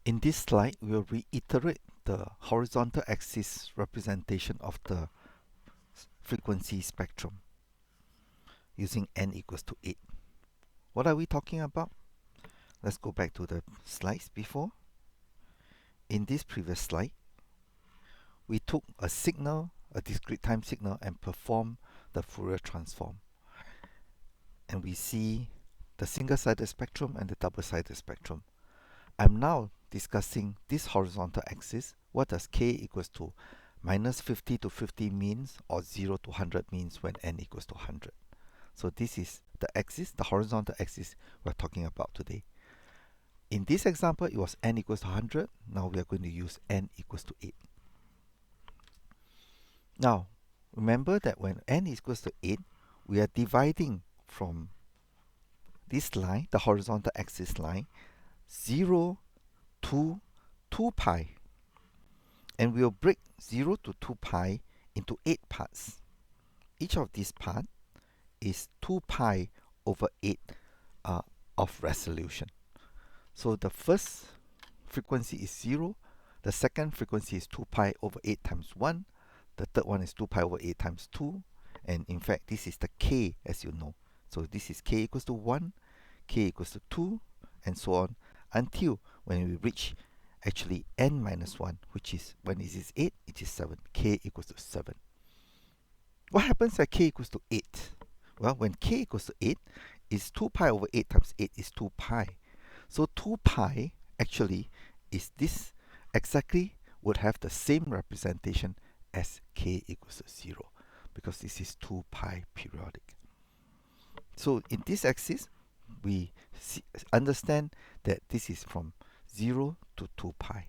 In this slide, we will reiterate the horizontal axis representation of the frequency spectrum using n equals to 8. What are we talking about? Let's go back to the slides before. In this previous slide, we took a signal, a discrete time signal, and performed the Fourier transform. And we see the single-sided spectrum and the double-sided spectrum. I'm now discussing this horizontal axis. What does k equals to minus 50 to 50 means, or 0 to 100 means when n equals to 100? So this is the axis, the horizontal axis we're talking about today. In this example, it was n equals to 100. Now we are going to use n equals to 8. Now, remember that when n equals to 8, we are dividing from this line, the horizontal axis line, 0 to 2 pi. And we'll break 0 to 2 pi into 8 parts. Each of these parts is 2 pi over 8 of resolution. So the first frequency is 0. The second frequency is 2 pi over 8 times 1. The third one is 2 pi over 8 times 2. And in fact, this is the k, as you know. So this is k equals to 1, k equals to 2, and so on, until when we reach actually n minus 1, which is, when it is 8, it is 7. K equals to 7. What happens at k equals to 8? Well, when k equals to 8, is 2 pi over 8 times 8 is 2 pi. So 2 pi actually is this, exactly would have the same representation as k equals to 0, because this is 2 pi periodic. So in this axis, we understand that this is from 0 to 2 pi.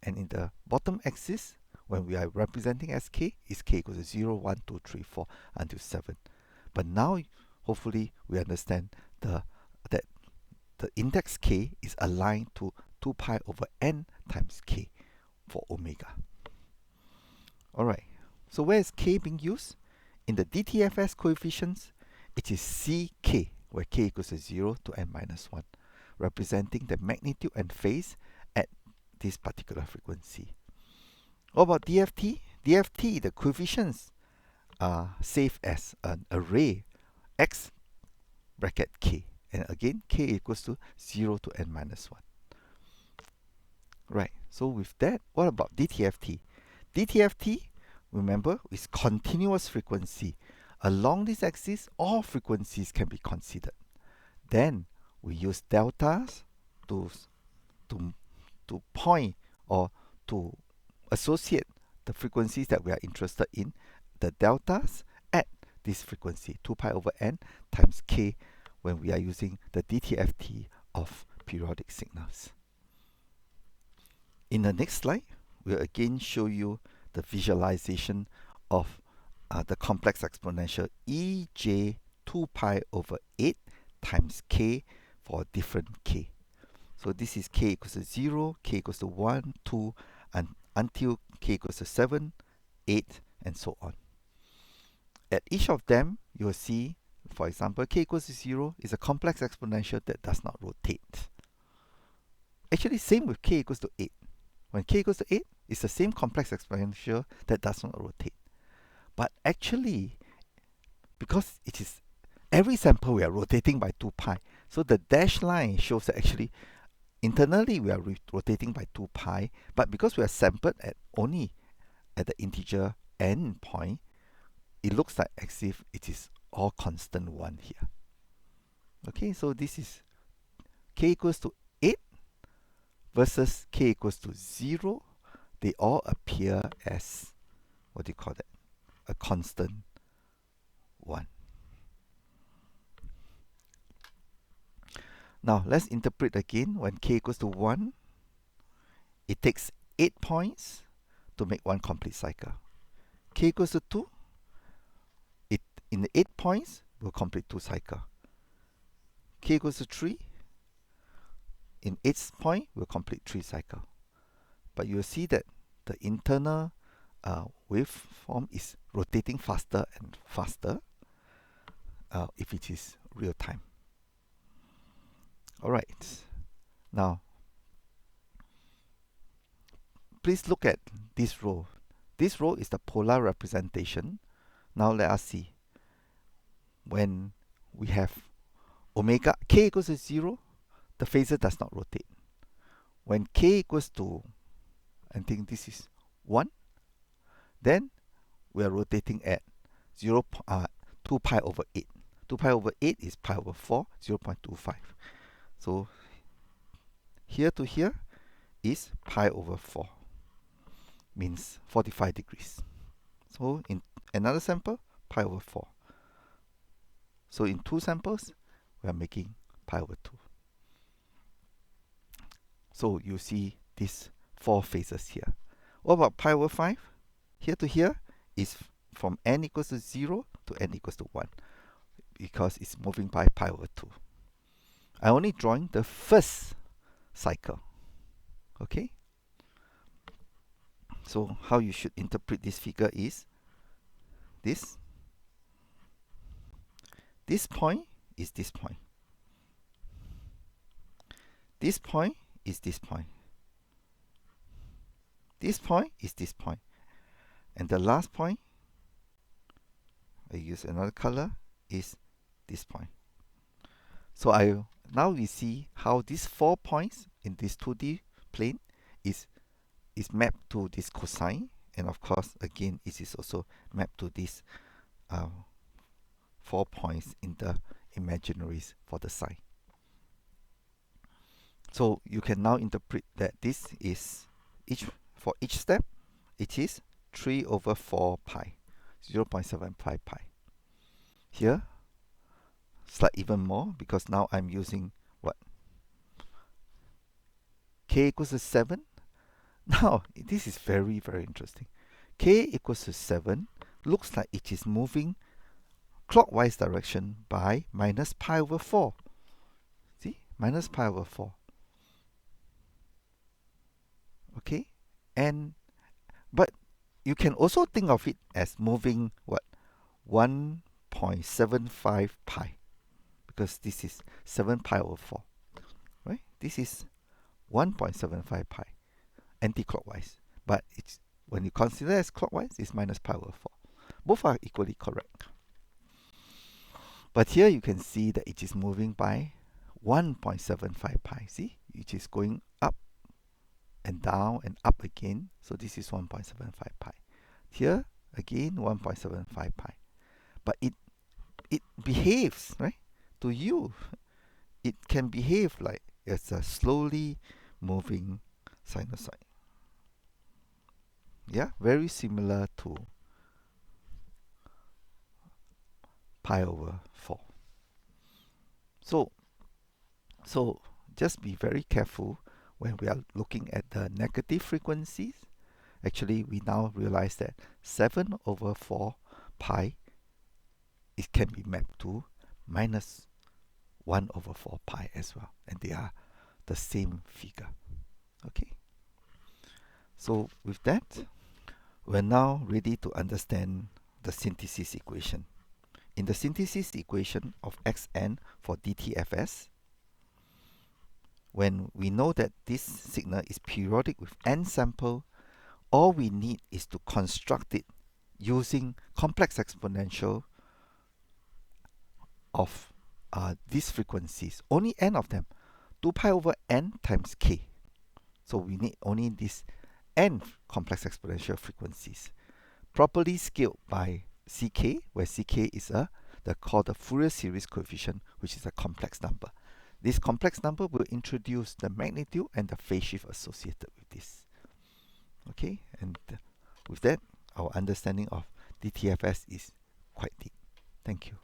And in the bottom axis, when we are representing as k, is k equals to 0, 1, 2, 3, 4 until 7. But now, hopefully, we understand that the index k is aligned to 2 pi over n times k for omega. Alright, so where is k being used? In the DTFS coefficients, it is ck, where k equals to 0 to n minus 1, representing the magnitude and phase at this particular frequency. What about DFT? DFT, the coefficients are saved as an array x bracket k. And again, k equals to 0 to n minus 1. Right, so with that, what about DTFT? DTFT, remember, is continuous frequency. Along this axis, all frequencies can be considered. Then we use deltas to point or to associate the frequencies that we are interested in, the deltas at this frequency, 2 pi over n times k, when we are using the DTFT of periodic signals. In the next slide, we'll again show you the visualization of the complex exponential ej 2 pi over 8 times k for different k. So this is k equals to 0, k equals to 1, 2, and until k equals to 7, 8, and so on. At each of them, you will see, for example, k equals to 0 is a complex exponential that does not rotate. Actually, same with k equals to 8. When k equals to 8, it's the same complex exponential that does not rotate. But actually, because it is every sample we are rotating by 2 pi, so the dashed line shows that actually internally we are rotating by 2 pi, but because we are sampled at only at the integer n point, it looks like as if it is all constant 1 here. Okay, so this is k equals to 8 versus k equals to 0. They all appear as, what do you call that? A constant 1. Now, let's interpret again. When k equals to 1, it takes 8 points to make one complete cycle. K equals to 2, in the 8 points, will complete 2 cycles. K equals to 3, in 8th point, will complete 3 cycles. But you will see that the internal waveform is rotating faster and faster if it is real time. Alright, now please look at this row. This row is the polar representation. Now let us see. When we have omega k equals to 0, the phasor does not rotate. When k equals to, I think this is 1, then we are rotating at 2 pi over 8. 2 pi over 8 is pi over 4, 0.25. So here to here is pi over 4, means 45 degrees. So in another sample, pi over 4. So in 2 samples, we are making pi over 2. So you see these 4 phases here. What about pi over 5? Here to here is from n equals to 0 to n equals to 1, because it's moving by pi over 2. I'm only drawing the first cycle. Okay? So how you should interpret this figure is this. This point is this point. This point is this point. This point is this point. And the last point, I use another color, is this point. So now we see how these 4 points in this 2D plane is mapped to this cosine, and of course again it is also mapped to these 4 points in the imaginaries for the sine. So you can now interpret that this is for each step it is 3 over 4 pi, 0.75 pi. Here, slight even more, because now I'm using what? K equals to 7. Now, this is very, very interesting. K equals to 7 looks like it is moving clockwise direction by minus pi over 4. See? Minus pi over 4. Okay? But you can also think of it as moving what? 1.75 pi. Because this is 7 pi over 4. Right? This is 1.75 pi. Anti-clockwise. But it's when you consider as clockwise, it's minus pi over 4. Both are equally correct. But here you can see that it is moving by 1.75 pi. See? It is going up and down and up again. So this is 1.75 pi. Here, again, 1.75 pi. But it behaves, right? To you, it can behave like it's a slowly moving sinusoid. Yeah, very similar to pi over 4. So just be very careful when we are looking at the negative frequencies. Actually, we now realize that 7 over 4 pi, it can be mapped to minus 1 over 4 pi as well. And they are the same figure. Okay. So with that, we're now ready to understand the synthesis equation. In the synthesis equation of xn for DTFS, when we know that this signal is periodic with n sample, all we need is to construct it using complex exponential of these frequencies. Only n of them, 2 pi over n times k. So we need only this n complex exponential frequencies, properly scaled by ck, where ck is called the Fourier series coefficient, which is a complex number. This complex number will introduce the magnitude and the phase shift associated with this. Okay, and with that, our understanding of DTFS is quite deep. Thank you.